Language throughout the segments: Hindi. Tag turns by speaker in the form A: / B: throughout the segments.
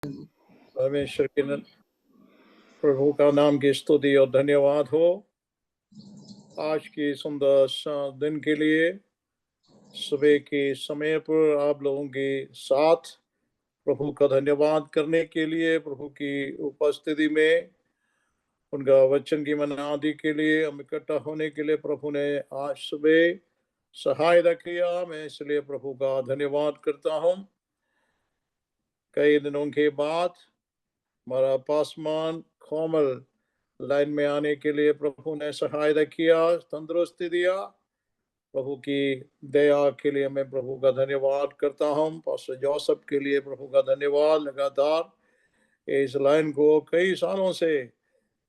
A: परमेश्वर के प्रभु का नाम की स्तुति और धन्यवाद हो आज की सुंदर दिन के लिए। सुबह के समय पर आप लोगों के साथ प्रभु का धन्यवाद करने के लिए, प्रभु की उपस्थिति में उनका वचन की मनादी के लिए हम इकट्ठा होने के लिए प्रभु ने आज सुबह सहायता किया। मैं इसलिए प्रभु का धन्यवाद करता हूँ। कई दिनों के बाद हमारा पासमान कोमल लाइन में आने के लिए प्रभु ने सहायता किया, तंदुरुस्ती दिया। प्रभु की दया के लिए मैं प्रभु का धन्यवाद करता हूँ। पास्टर जोसेफ के लिए प्रभु का धन्यवाद। लगातार इस लाइन को कई सालों से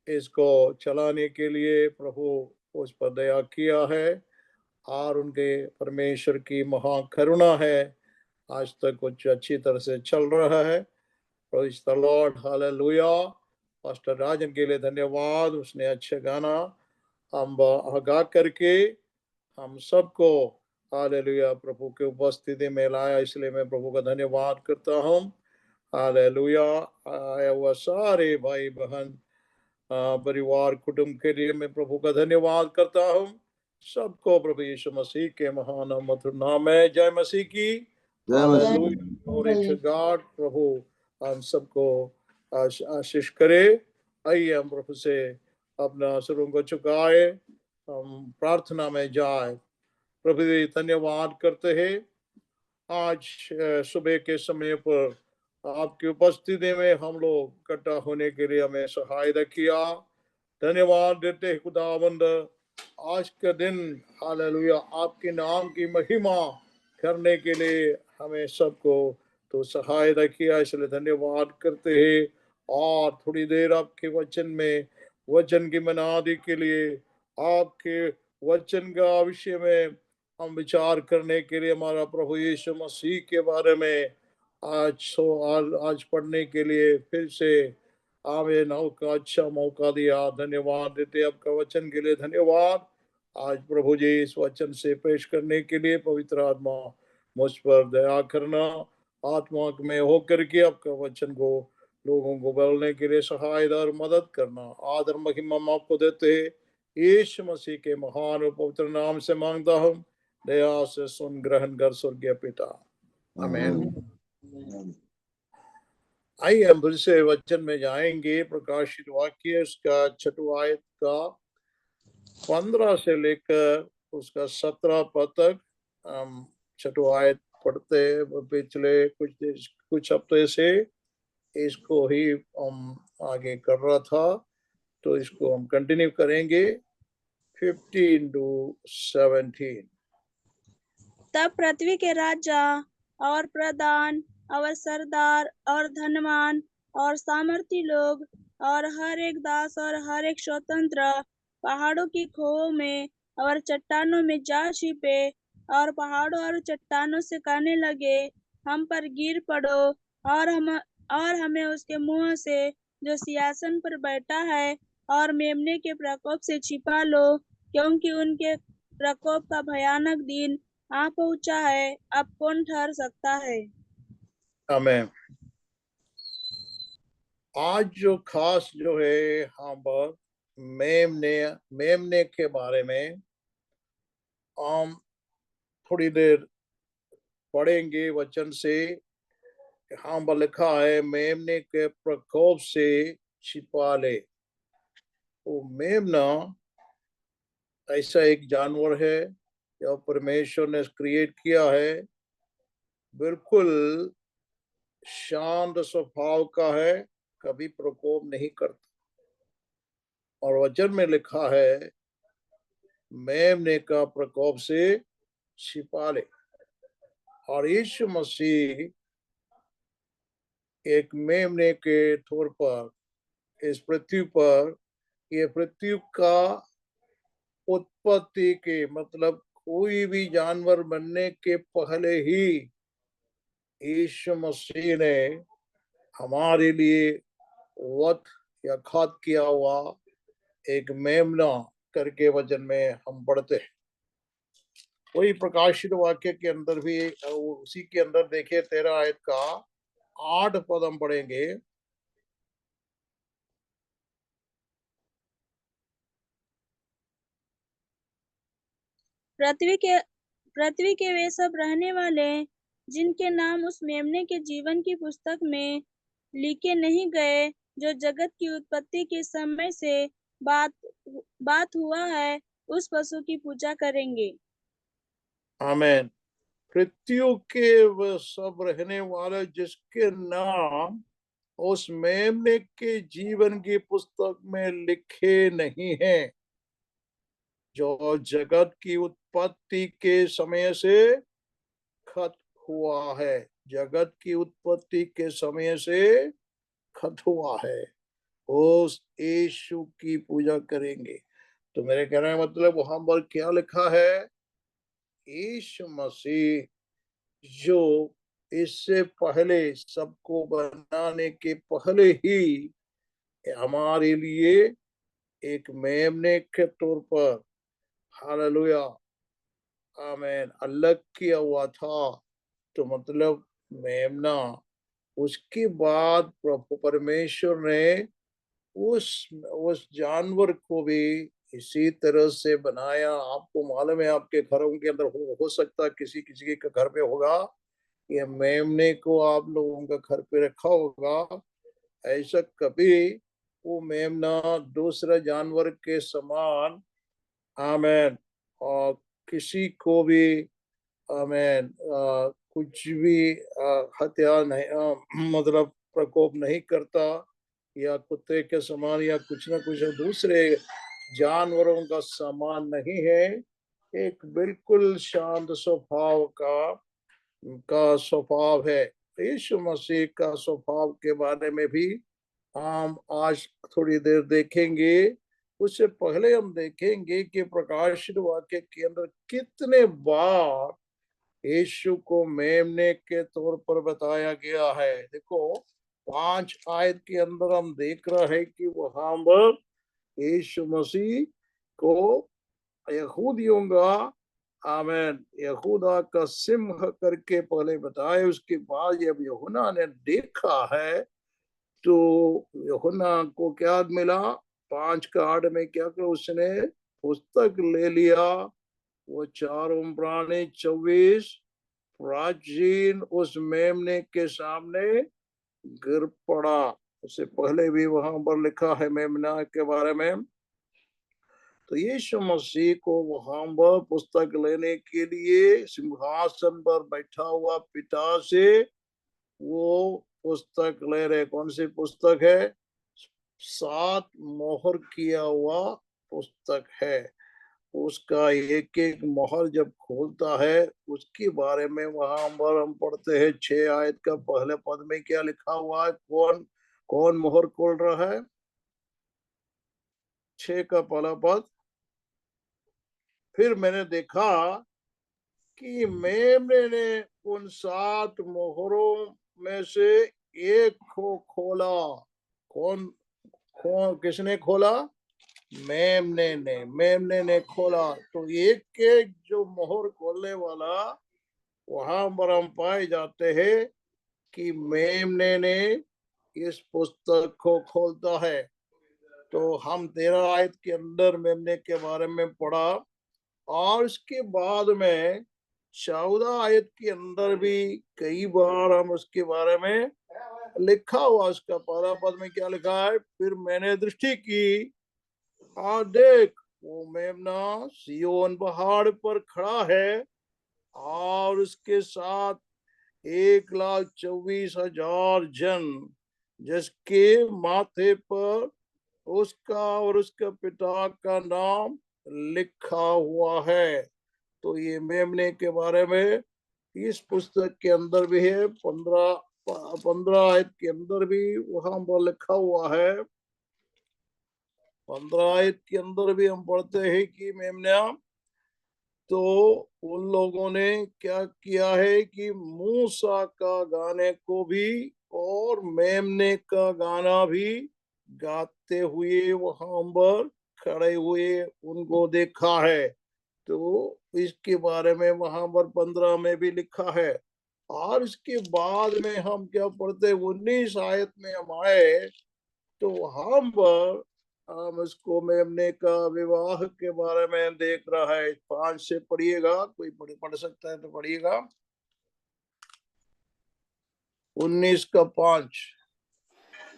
A: इसको चलाने के लिए प्रभु उस पर दया किया है और उनके परमेश्वर की महान करुणा है। आज तक कुछ अच्छी तरह से चल रहा है। Praise the lord, hallelujah. Pastor Rajan के लिए धन्यवाद। उसने अच्छे गाना हम गा करके हम सबको हालेलुया प्रभु के उपस्थिति में लाया, इसलिए मैं प्रभु का धन्यवाद करता हूँ। हालेलुया। आया हुआ सारे भाई बहन परिवार कुटुंब के लिए मैं प्रभु का धन्यवाद करता हूँ। सबको प्रभु यीशु मसीह के महान और मधुर नाम में जय मसीह की। Hallelujah, glory to God. प्रभु हम सबको आशीष करे। आइए हम प्रभु से अपना सिरों को झुकाए, हम प्रार्थना में जाए। प्रभु धन्यवाद करते हैं आज सुबह के समय पर आपकी उपस्थिति में हम लोग इकट्ठा होने के लिए हमें सहायता किया। धन्यवाद देते हैं खुदावंद आज का दिन हालेलुया आपके नाम की महिमा करने के लिए हमें सबको तो सहायता किया, इसलिए धन्यवाद करते हैं। और थोड़ी देर आपके वचन में वचन की मनादी के लिए आपके वचन का विषय में हम विचार करने के लिए हमारा प्रभु यीशु मसीह के बारे में आज पढ़ने के लिए फिर से आवे नौ का अच्छा मौका दिया। धन्यवाद देते आपका वचन के लिए धन्यवाद। आज प्रभु जी इस वचन से पेश करने के लिए पवित्र आत्मा मुझ पर दया करना, आत्मा में होकर के आपका वचन को लोगों को बोलने के लिए सहायता और मदद करना। आदर महिमा आपको देते हैं यीशु मसीह के महान और पवित्र नाम से मांगता हूँ। दया से सुन ग्रहण कर स्वर्गीय पिता, आमीन। आइए हम फिर से वचन में जाएंगे। प्रकाशित वाक्य उसका 6वां आयत का 15 से लेकर उसका 17 पद तक हम 6वां आयत पढ़ते। पिछले कुछ हफ्ते से इसको ही हम आगे कर रहा था, तो इसको हम कंटिन्यू करेंगे 15 to 17।
B: तब पृथ्वी के राजा और प्रधान और सरदार और धनवान और सामर्थी लोग और हर एक दास और हर एक स्वतंत्र पहाड़ों की खोह में और चट्टानों में जा छिपे और पहाड़ों और चट्टानों से कहने लगे, हम पर गिर पड़ो और हमें उसके मुंह से जो सिंहासन पर बैठा है और मेमने के प्रकोप से छिपा लो, क्योंकि उनके प्रकोप का भयानक दिन आ पहुंचा है। अब कौन ठहर सकता है?
A: आमीन। आज जो खास जो है हम मेमने के बारे में हम थोड़ी देर पढ़ेंगे वचन से। यहाँ पर लिखा है मेमने के प्रकोप से छिपा ले। वो मेमना ऐसा एक जानवर है जो परमेश्वर ने क्रिएट किया है, बिल्कुल शांत स्वभाव का है, कभी प्रकोप नहीं करता। और वचन में लिखा है मेमने का प्रकोप से छिपा ले। और यीशु मसीह एक मेमने के तौर पर इस पृथ्वी पर, ये पृथ्वी का उत्पत्ति के मतलब कोई भी जानवर बनने के पहले ही यीशु मसीह ने हमारे लिए वध या घात किया हुआ एक मेमना करके वचन में हम पढ़ते हैं। वही प्रकाशित वाक्य के अंदर भी उसी के अंदर देखिए 13 आयत का 8 पद हम पढ़ेंगे।
B: पृथ्वी के वे सब रहने वाले जिनके नाम उस मेमने के जीवन की पुस्तक में लिखे नहीं गए, जो जगत की उत्पत्ति के समय से बात बात हुआ है, उस पशु की पूजा करेंगे।
A: आमीन। पृथ्वी के वह सब रहने वाले जिसके नाम उस मेमने के जीवन की पुस्तक में लिखे नहीं हैं, जो जगत की उत्पत्ति के समय से खत्म हुआ है। जगत की उत्पत्ति के समय से खत्म हुआ है, उस यीशु की पूजा करेंगे। तो मेरे कहने का मतलब वहां पर क्या लिखा है? यीशु मसीह जो इससे पहले सबको बनाने के पहले ही हमारे लिए एक मेमने के तौर पर, हालेलुया, आमीन, अलग किया हुआ था। तो मतलब मेमना, उसके बाद प्रभु परमेश्वर ने उस जानवर को भी इसी तरह से बनाया। आपको मालूम है, आपके घरों के अंदर हो सकता है किसी किसी के घर पे होगा, ये मेमने को आप लोगों का घर पे रखा होगा। ऐसा कभी वो मेमना दूसरा जानवर के समान, आमेन, और किसी को भी, आमेन, कुछ भी हत्या नहीं, मतलब प्रकोप नहीं करता, या कुत्ते के समान या कुछ ना कुछ दूसरे जानवरों का समान नहीं है। एक बिल्कुल शांत स्वभाव का स्वभाव है। यीशु मसीह का स्वभाव के बारे में भी हम आज थोड़ी देर देखेंगे। उससे पहले हम देखेंगे कि प्रकाशित वाक्य के अंदर कितने बार यीशु को मेमने के तौर पर बताया गया है। देखो, 5 आयत के अंदर हम देख रहे हैं कि वहां पर यीशु मसीह को यहूदियों का, आमेन, यहूदा का सिंह करके पहले बताए। उसके बाद जब यूहन्ना ने देखा है तो यूहन्ना को क्या मिला? 5 का 8 में क्या कर उसने पुस्तक ले लिया। वो चारों प्राणी 24 प्राचीन उस मेमने के सामने गिर पड़ा। उससे पहले भी वहां पर लिखा है मेमना के बारे में। तो यीशु मसीह को वहां पर पुस्तक लेने के लिए सिंहासन पर बैठा हुआ पिता से वो पुस्तक ले रहे। कौन सी पुस्तक है? 7 मोहर किया हुआ पुस्तक है। उसका एक एक मोहर जब खोलता है उसके बारे में वहां पर हम पढ़ते हैं 6 आयत का पहले पद में क्या लिखा हुआ है? कौन कौन मोहर खोल रहा है? 6 का पहला पद। फिर मैंने देखा कि मेमने ने उन 7 मोहरों में से एक को खोला। कौन कौन किसने खोला? मेमने ने खोला। तो एक एक जो मोहर खोलने वाला वहां पर हम पाए जाते हैं कि मेमने ने इस पुस्तक को खोलता है। तो हम 13 आयत के अंदर मेमने के बारे में पढ़ा, और उसके बाद में 14 आयत के अंदर भी कई बार हम उसके बारे में लिखा हुआ। उसका पहला पद में क्या लिखा है? फिर मैंने दृष्टि की, और देख, वो मेमना सियोन पहाड़ पर खड़ा है, और उसके साथ 1,24,000 जन, जिसके माथे पर उसका और उसके पिता का नाम लिखा हुआ है। तो ये मेमने के बारे में इस पुस्तक के अंदर भी है। 15 आयत के अंदर भी वहां पर लिखा हुआ है। 15 आयत के अंदर भी हम पढ़ते हैं कि मेमना, तो उन लोगों ने क्या किया है कि मूसा का गाने को भी और मेमने का गाना भी गाते हुए वहां पर खड़े हुए उनको देखा है। तो इसके बारे में वहां पर 15 में भी लिखा है। और इसके बाद में हम क्या पढ़ते 19 आयत में हम आए तो हम इसको मेमने का विवाह के बारे में देख रहा है। 5 से पढ़िएगा, कोई पढ़ सकता है तो पढ़िएगा। 19 का 5।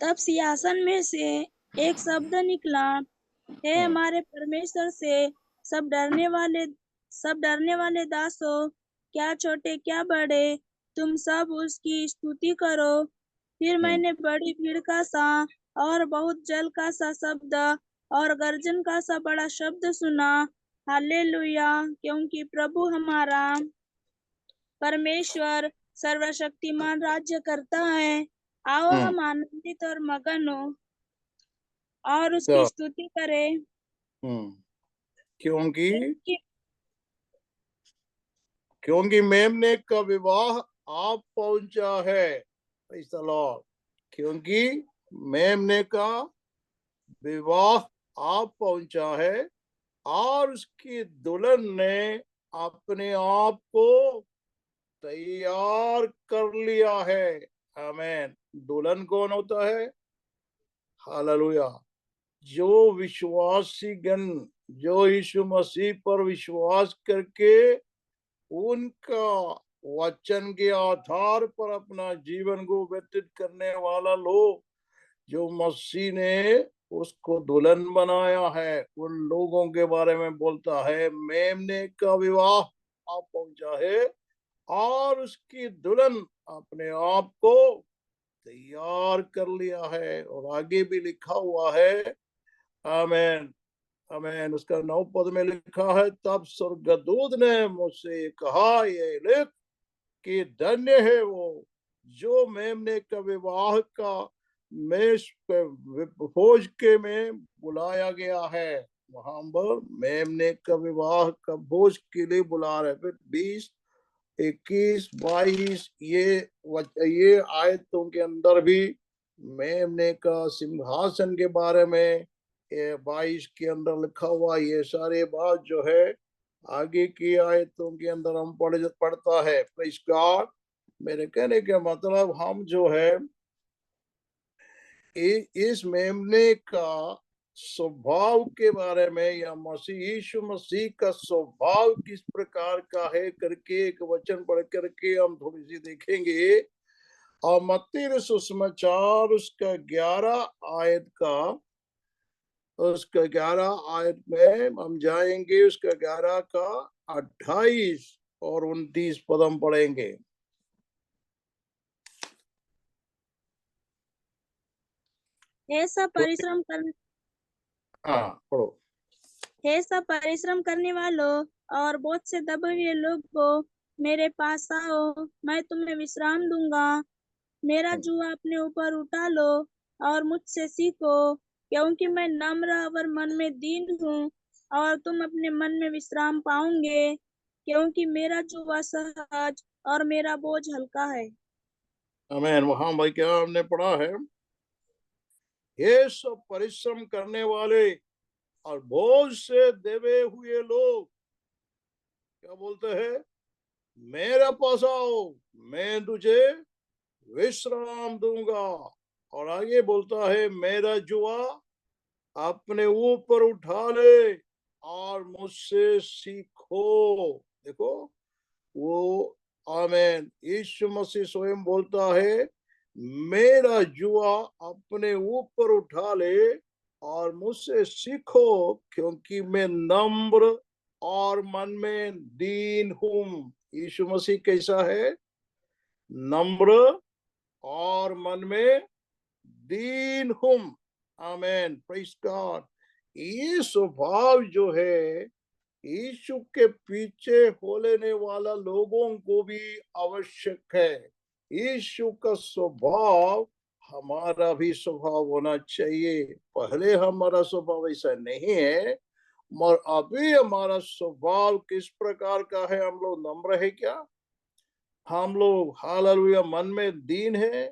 B: तब सिंहासन में से एक शब्द निकला, हे हमारे परमेश्वर से सब डरने वाले दासों, क्या छोटे क्या बड़े, तुम सब उसकी स्तुति करो। फिर मैंने बड़ी भीड़ का सा और बहुत जल का सा शब्द और गर्जन का सा बड़ा शब्द सुना, हालेलुया, क्योंकि प्रभु हमारा परमेश्वर सर्वशक्तिमान राज्य करता है। आओ हम आनंदित और मगन हो और उसकी स्तुति करें,
A: क्योंकि मेमने का विवाह आप पहुंचा है। Praise the Lord। क्योंकि मेमने का विवाह आप पहुंचा है और उसकी दुल्हन ने अपने आप को तैयार कर लिया है। आमीन। दुल्हन कौन होता है? हालेलुया। जो विश्वासी गण, जो यीशु मसीह पर विश्वास करके उनका वचन के आधार पर अपना जीवन को व्यतीत करने वाला लोग, जो मसीह ने उसको दुल्हन बनाया है, उन लोगों के बारे में बोलता है मेमने का विवाह आप पहुंचा है और उसकी दुल्हन अपने आप को तैयार कर लिया है। और आगे भी लिखा हुआ है, आमीन आमीन, उसका 9 पद में लिखा है, तब स्वर्गदूत ने मुझसे कहा, ये लिख कि धन्य है वो जो मेमने का विवाह का मेष पे भोज के में बुलाया गया है। वहां पर मेमने का विवाह का भोज के लिए बुला रहे। फिर 20, 21, 22 ये आयतों के अंदर भी मेमने का सिंहासन के बारे में 22 के अंदर लिखा हुआ ये सारे बात जो है आगे की आयतों के अंदर हम पढ़ता है। Praise God. मेरे कहने का मतलब हम जो है इस मेमने का स्वभाव के बारे में या यीशु मसीह का स्वभाव किस प्रकार का है करके एक वचन पढ़ करके हम थोड़ी सी देखेंगे। और मत्ती सुसमाचार उसका 11 आयत में हम जाएंगे। उसका 11 का 28 और 29 पद हम पढ़ेंगे।
B: ऐसा परिश्रम कर
A: हाँ पढ़ो।
B: हे सब परिश्रम करने वालों और बहुत से दबे हुए लोगों, मेरे पास आओ, मैं तुम्हें विश्राम दूंगा। मेरा जुआ अपने ऊपर उठा लो और मुझसे सीखो, क्योंकि मैं नम्र और मन में दीन हूँ, और तुम अपने मन में विश्राम पाओगे, क्योंकि मेरा जुआ सहज और मेरा बोझ हल्का है।
A: आमीन। वहां भाई क्या हमने पढ़ा है? ये सब परिश्रम करने वाले और बोझ से दबे हुए लोग क्या बोलते हैं? मेरे पास आओ, मैं तुझे विश्राम दूंगा। और आगे बोलता है, मेरा जुआ अपने ऊपर उठा ले और मुझसे सीखो। देखो वो, आमीन, यीशु मसीह स्वयं बोलता है, मेरा जुआ अपने ऊपर उठा ले और मुझसे सीखो, क्योंकि मैं नम्र और मन में दीन हूं। यीशु मसीह कैसा है? नम्र और मन में दीन हूं। आमीन। Praise God. ये स्वभाव जो है यीशु के पीछे हो लेने वाला लोगों को भी आवश्यक है। यीशु का स्वभाव हमारा भी स्वभाव होना चाहिए। पहले हमारा स्वभाव ऐसा नहीं है, मगर अभी हमारा स्वभाव किस प्रकार का है? हम लोग नम्र है क्या? हम लोग हालेलुया मन में दीन है?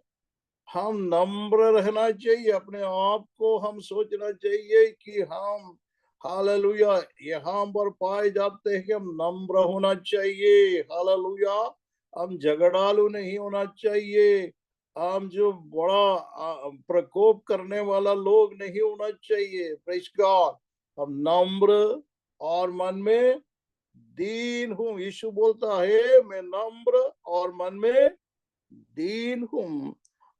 A: हम नम्र रहना चाहिए। अपने आप को हम सोचना चाहिए कि हम हालेलुया यहाँ पर पाए जाते हैं कि हम नम्र होना चाहिए। हालेलुया। हम झगड़ालू नहीं होना चाहिए, हम जो बड़ा प्रकोप करने वाला लोग नहीं होना चाहिए। Praise God. हम नम्र और मन में दीन हूँ। यीशु बोलता है मैं नम्र और मन में दीन हूँ,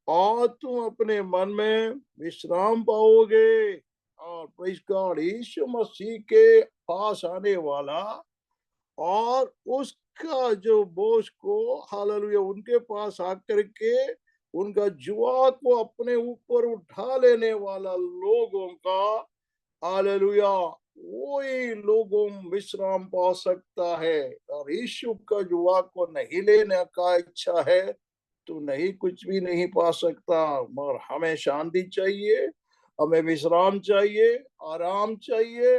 A: और तुम अपने मन में विश्राम पाओगे। और प्रेज़ गॉड, यीशु मसीह के पास आने वाला और उसका जो बोझ को, हालेलुया, उनके पास आकर के उनका जुआ को अपने ऊपर उठा लेने वाला लोगों का, हालेलुया, वही लोगों विश्राम पा सकता है। और यीशु का जुआ को नहीं लेने का इच्छा है तो नहीं, कुछ भी नहीं पा सकता। मगर हमें शांति चाहिए, हमें विश्राम चाहिए, आराम चाहिए,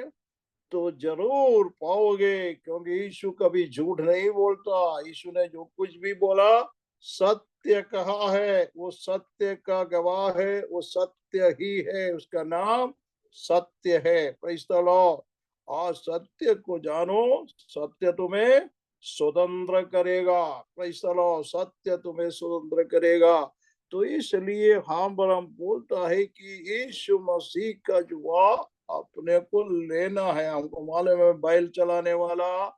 A: तो जरूर पाओगे, क्योंकि यीशु कभी झूठ नहीं बोलता। यीशु ने जो कुछ भी बोला सत्य कहा है, वो सत्य का गवाह है, वो सत्य ही है, उसका नाम सत्य है। Praise the Lord. आज सत्य को जानो, सत्य तुम्हें स्वतंत्र करेगा। Praise the Lord. सत्य तुम्हें स्वतंत्र करेगा। तो इसलिए हम बोलता है कि यीशु मसीह का जुआ अपने को लेना है। हमको मालूम है, बैल चलाने वाला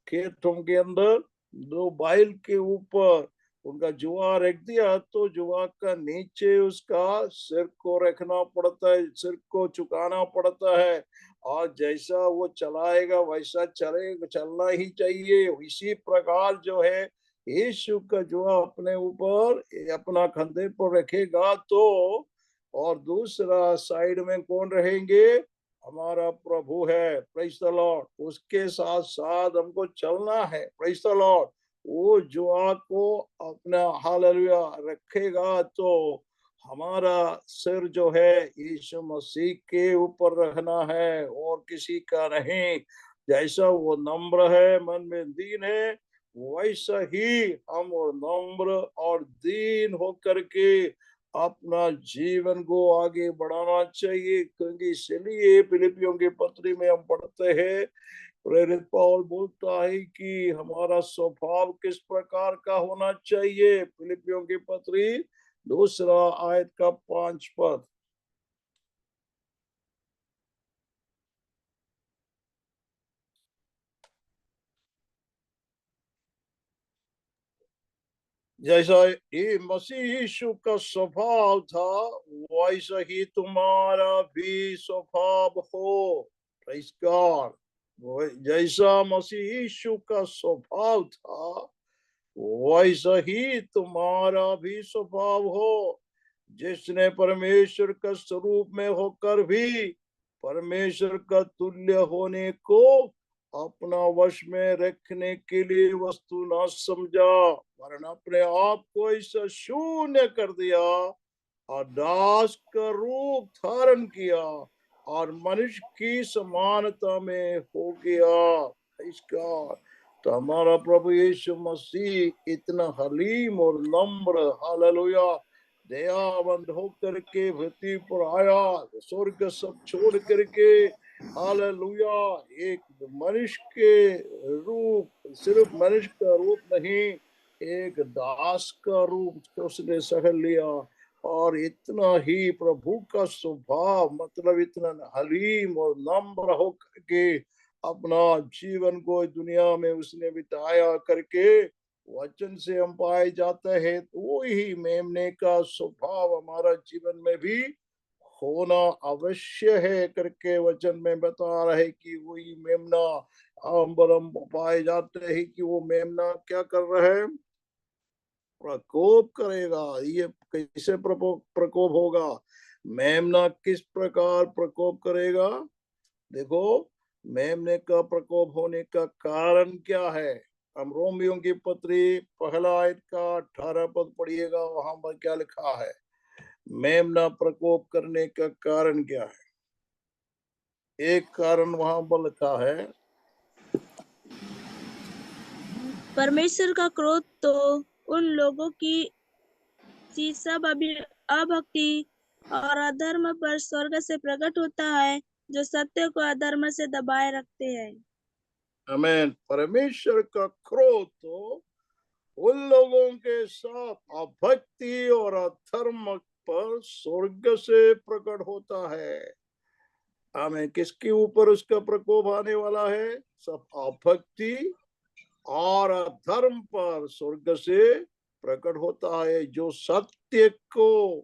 A: खेतों के अंदर दो बैल के ऊपर उनका जुआ रख दिया तो जुआ का नीचे उसका सिर को रखना पड़ता है, सिर को झुकाना पड़ता है, और जैसा वो चलाएगा वैसा चलेगा, चलना ही चाहिए। इसी प्रकार जो है यीशु का जुआ अपने ऊपर अपना कंधे पर रखेगा तो, और दूसरा साइड में कौन रहेंगे? हमारा प्रभु है। Praise the Lord. उसके साथ साथ हमको चलना है। Praise the Lord. वो जुआ को अपना, हालेलुया, रखेगा तो हमारा सिर जो है यीशु मसीह के ऊपर रखना है और किसी का नहीं। जैसा वो नम्र है, मन में दीन है, वैसा ही हम और नम्र और दीन होकर के अपना जीवन को आगे बढ़ाना चाहिए। क्योंकि इसलिए फिलिपियों की पत्री में हम पढ़ते हैं, प्रेरित पौल बोलता है कि हमारा स्वभाव किस प्रकार का होना चाहिए। फिलिपियों की पत्री 2 आयत का 5 पद। जैसा ये मसीह यीशु का स्वभाव था वैसा ही तुम्हारा भी स्वभाव हो। Praise God. जैसा मसीह यीशु का स्वभाव था वैसा ही तुम्हारा भी स्वभाव हो। जिसने परमेश्वर का स्वरूप में होकर भी परमेश्वर का तुल्य होने को अपना वश में रखने के लिए वस्तु न समझा, वरन अपने आप को ऐसा शून्य कर दिया और दास का रूप धारण किया और मनुष्य की समानता में हो गया। इसका तो हमारा प्रभु यीशु मसीह इतना हलीम और नम्र, हालेलुया, दयावंत होकर के पृथ्वी पर आया, स्वर्ग सब छोड़ करके, हालेलुया, एक मनुष्य के रूप, सिर्फ मनुष्य का रूप नहीं, एक दास का रूप उसने सह लिया। और इतना ही प्रभु का स्वभाव, मतलब इतना हलीम और नम्र होकर के अपना जीवन को दुनिया में उसने बिताया करके वचन से हम पाए जाते हैं। तो वही मेमने का स्वभाव हमारा जीवन में भी होना अवश्य है करके वचन में बता रहे कि वही मेमना हम पाए जाते हैं कि वो मेमना क्या कर रहे हैं? प्रकोप करेगा। ये कैसे प्रकोप होगा? मेमना किस प्रकार प्रकोप करेगा? देखो, मेमने का प्रकोप होने का कारण क्या है? हम रोमियों की पत्री 1 आयत का 18 पद पढ़िएगा, वहां पर क्या लिखा है? मेमना प्रकोप करने का कारण क्या है? एक कारण वहां पर लिखा है,
B: परमेश्वर का क्रोध तो उन लोगों की सी सब अभक्ति और अधर्म पर स्वर्ग से प्रकट होता है, जो सत्य को अधर्म से दबाए रखते हैं।
A: आमीन। परमेश्वर का क्रोध तो उन लोगों के साथ अभक्ति और अधर्म पर स्वर्ग से प्रकट होता है। हमें किसके ऊपर उसका प्रकोप आने वाला है? सब अभक्ति और अधर्म पर स्वर्ग से प्रकट होता है, जो सत्य को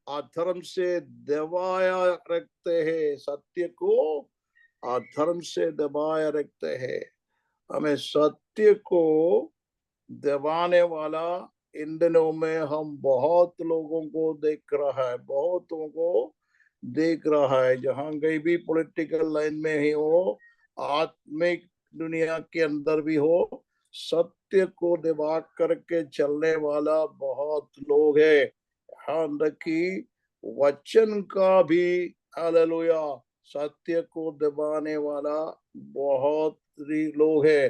A: अधर्म से दबाया रखते हैं, सत्य को अधर्म से दबाया रखते हैं। हमें सत्य को दबाने वाला इन दिनों में हम बहुत लोगों को देख रहा है, बहुतों को देख रहा है, जहां कहीं भी पॉलिटिकल लाइन में ही हो, आत्मिक दुनिया के अंदर भी हो, सत्य को दबा करके चलने वाला बहुत लोग है। ध्यान रखी, वचन का भी हालेलुया सत्य को दबाने वाला बहुत लोग है।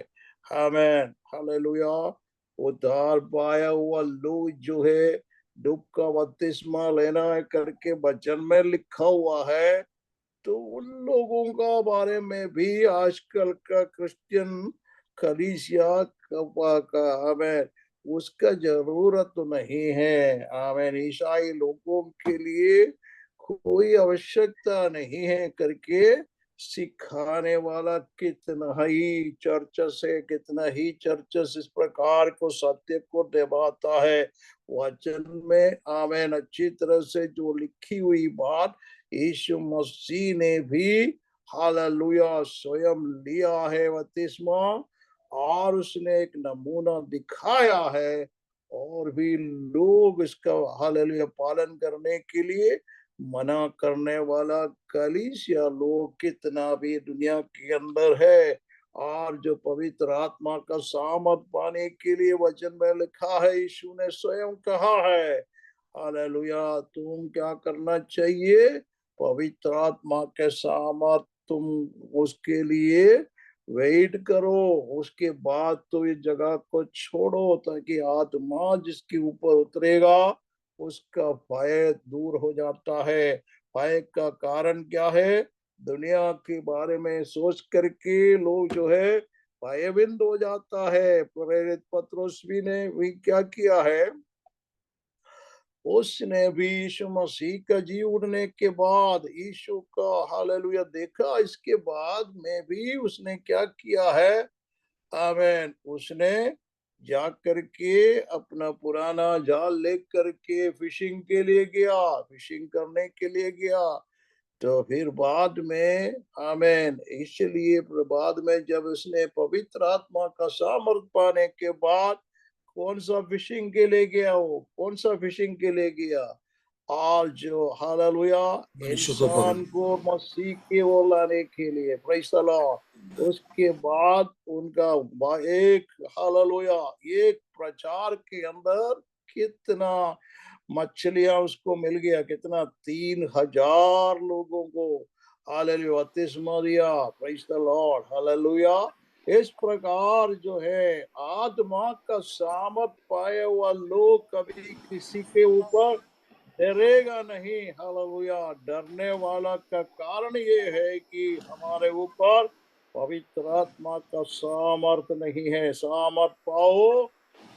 A: Amen hallelujah. उद्धार पाया हुआ लोग जो है डूब का बपतिस्मा लेना है करके वचन में लिखा हुआ है, तो उन लोगों का बारे में भी आजकल का क्रिश्चियन कलीसिया का हमें उसका जरूरत तो नहीं है। आमेन। ईसाई लोगों के लिए कोई आवश्यकता नहीं है करके सिखाने वाला कितना ही चर्चस है, कितना ही चर्चस इस प्रकार को सत्य को दबाता है वचन में। आमेन। अच्छी तरह से जो लिखी हुई बात यीशु मसीह ने भी हालेलुया स्वयं लिया है बपतिस्मा, और उसने एक नमूना दिखाया है, और भी लोग इसका हालेलुया पालन करने के लिए मना करने वाला कलीसिया लोग कितना भी दुनिया के अंदर है। और जो पवित्र आत्मा का सामर्थ पाने के लिए वचन में लिखा है, यीशु ने स्वयं कहा है हालेलुया, तुम क्या करना चाहिए? पवित्र आत्मा के सामर्थ तुम उसके लिए वेट करो, उसके बाद तो ये जगह को छोड़ो, ताकि आत्मा जिसके ऊपर उतरेगा उसका भय दूर हो जाता है। भय का कारण क्या है? दुनिया के बारे में सोच करके लोग जो है भयभीत हो जाता है। प्रेरित पतरस भी ने भी क्या किया है? उसने भी यीशु मसीह का जी उठने के बाद यीशु का हालेलुया देखा, इसके बाद में भी उसने क्या किया है? आमेन। उसने जा करके अपना पुराना जाल ले करके फिशिंग के लिए गया, फिशिंग करने के लिए गया। तो फिर बाद में आमेन, इसलिए बाद में जब उसने पवित्र आत्मा का सामर्थ पाने के बाद कौन सा फिशिंग के लिए गया? वो कौन सा फिशिंग के लिए गया? और जो हालेलुया
C: मनुष्य को
A: इंसान को मसीह की ओर लाने के लिए, प्रेज़ द लॉर्ड। उसके बाद उनका एक हालेलुया एक प्रचार के अंदर कितना मछलियां उसको मिल गया, कितना 3000 लोगों को हालेलुया बपतिस्मा दिया। Praise the lord hallelujah. इस प्रकार जो है आत्मा का सामर्थ पाए हुआ लोग कभी किसी के ऊपर डरेगा नहीं। हालेलुया। डरने वाला का कारण ये है कि हमारे ऊपर पवित्र आत्मा का सामर्थ नहीं है। सामर्थ पाओ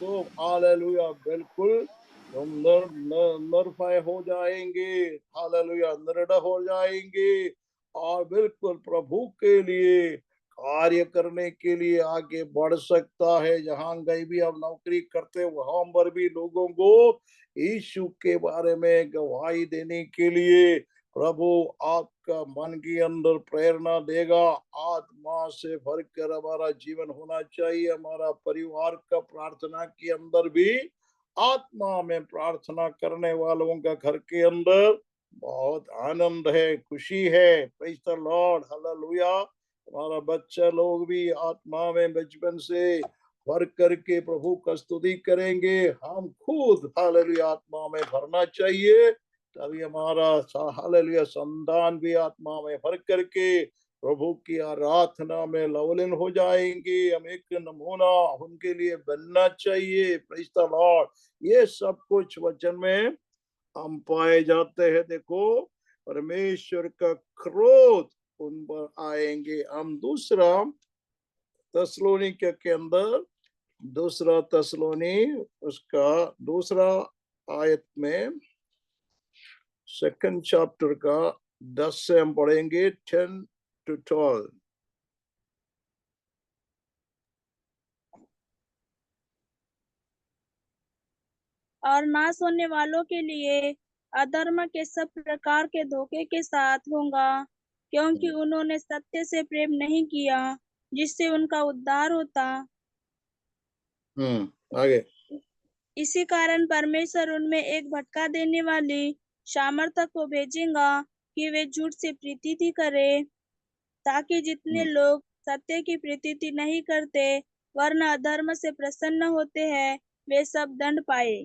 A: तो हालेलुया बिल्कुल तुम निर्भय हो जाएंगे, हालेलुया दृढ़ हो जाएंगे, और बिल्कुल प्रभु के लिए कार्य करने के लिए आगे बढ़ सकता है। जहां कहीं भी आप नौकरी करते वहां पर भी लोगों को यीशु के बारे में गवाही देने के लिए प्रभु आपका मन के अंदर प्रेरणा देगा। आत्मा से भरकर हमारा जीवन होना चाहिए। हमारा परिवार का प्रार्थना के अंदर भी आत्मा में प्रार्थना करने वालों का घर के अंदर बहुत आनंद है, खुशी है। Praise the lord hallelujah. हमारा बच्चा लोग भी आत्मा में बचपन से भर करके प्रभु का स्तुति करेंगे। हम खुद हालेलुया आत्मा में भरना चाहिए, तभी हमारा हालेलुया संतान भी आत्मा में भर करके प्रभु की आराधना में लवलीन हो जाएंगे। हम एक नमूना उनके लिए बनना चाहिए। Praise the Lord. ये सब कुछ वचन में हम पाए जाते हैं। देखो, परमेश्वर का क्रोध उन पर आएंगे। हम दूसरा थिस्सलुनीके के अंदर दूसरा तसलोनी उसका दूसरा आयत में सेकंड चैप्टर का 10 से हम पढ़ेंगे 10 to 12।
B: और नाश होने वालों के लिए अधर्म के सब प्रकार के धोखे के साथ होगा, क्योंकि उन्होंने सत्य से प्रेम नहीं किया जिससे उनका उद्धार होता।
A: आगे।
B: इसी कारण परमेश्वर उनमें एक भटका देने वाली सामर्थ्य को भेजेगा कि वे झूठ से प्रीति करें, ताकि जितने लोग सत्य की प्रीति नहीं करते वरन अधर्म से प्रसन्न होते हैं वे सब दंड पाए।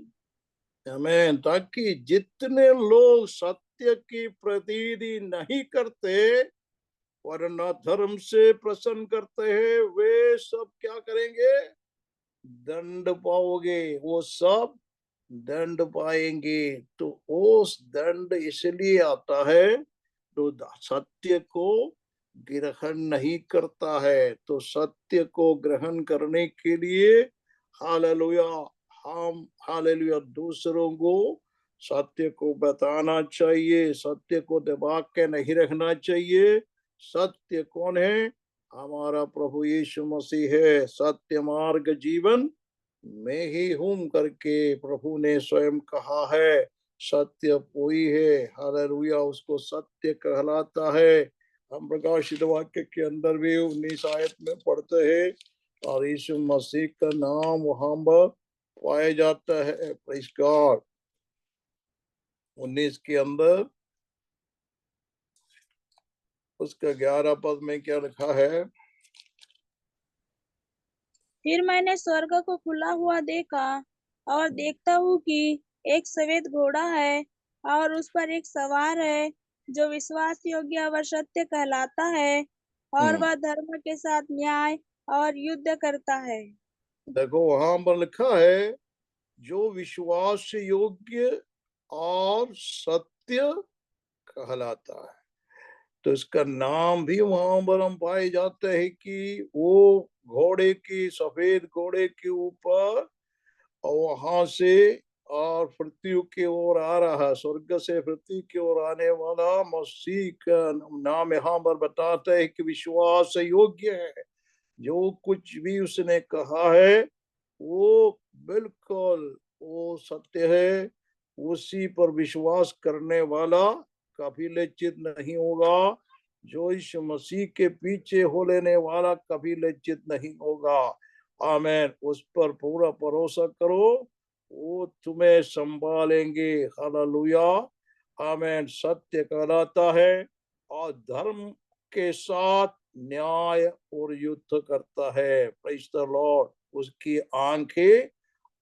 A: आमीन। ताकि जितने लोग सत्य की प्रतीति नहीं करते वरना धर्म से प्रसन्न करते हैं वे सब क्या करेंगे? दंड पाओगे, वो सब दंड पाएंगे। तो उस दंड इसलिए आता है तो सत्य को ग्रहण नहीं करता है। तो सत्य को ग्रहण करने के लिए हालेलुया हम हालेलुया दूसरों को सत्य को बताना चाहिए, सत्य को दबा के नहीं रखना चाहिए। सत्य कौन है? हमारा प्रभु यीशु मसीह है। सत्य मार्ग जीवन मैं ही हूं करके प्रभु ने स्वयं कहा है। सत्य वही है, हालेलुया, उसको सत्य कहलाता है। हम प्रकाशित वाक्य के अंदर भी 19 आयत में पढ़ते हैं और यीशु मसीह का नाम वहां पर पाया जाता है। Praise God. 19 के अंदर उसका 11 पद में क्या लिखा है?
B: फिर मैंने स्वर्ग को खुला हुआ देखा और देखता हूँ कि एक सफेद घोड़ा है और उस पर एक सवार है जो विश्वास योग्य और सत्य कहलाता है और वह धर्म के साथ न्याय और युद्ध करता है।
A: देखो वहां पर लिखा है जो विश्वास योग्य और सत्य कहलाता है। तो इसका नाम भी वहां पर हम पाए जाते हैं कि वो घोड़े की सफेद घोड़े के ऊपर और वहां से और पृथ्वी की ओर आ रहा, स्वर्ग से पृथ्वी की ओर आने वाला मसीह का नाम यहाँ पर बताता है कि विश्वास योग्य है। जो कुछ भी उसने कहा है वो बिल्कुल वो सत्य है। उसी पर विश्वास करने वाला कभी लज्जित नहीं होगा। जो इस मसीह के पीछे हो लेने वाला कभी लज्जित नहीं होगा। आमीन। उस पर पूरा भरोसा करो, वो तुम्हें संभालेंगे। हालेलुया। आमीन। सत्य कहलाता है और धर्म के साथ न्याय और युद्ध करता है। Praise the Lord. उसकी आंखें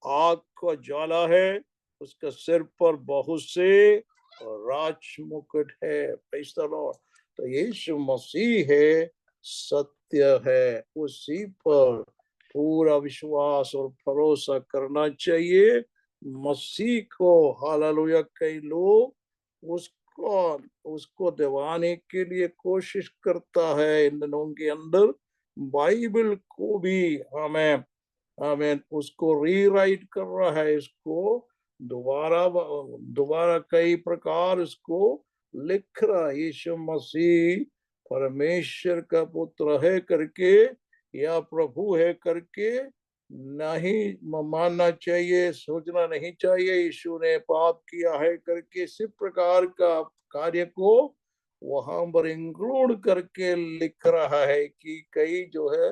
A: आग का ज्वाला है, उसका सिर पर बहुत से राज मुकुट है। Praise the Lord. तो यीशु मसीह है, सत्य है, उसी पर पूरा विश्वास और भरोसा करना चाहिए। मसीह को हालेलुया कई लोग उसको दबाने के लिए कोशिश करता है इन दिनों के अंदर। बाइबल को भी हमें हमें उसको रीराइट कर रहा है, इसको दोबारा दोबारा कई प्रकार इसको लिख रहा है। यीशु मसीह परमेश्वर का पुत्र है करके या प्रभु है करके नहीं मानना चाहिए, सोचना नहीं चाहिए यीशु ने पाप किया है करके। इसी प्रकार का कार्य को वहां पर इंक्लूड करके लिख रहा है कि कई जो है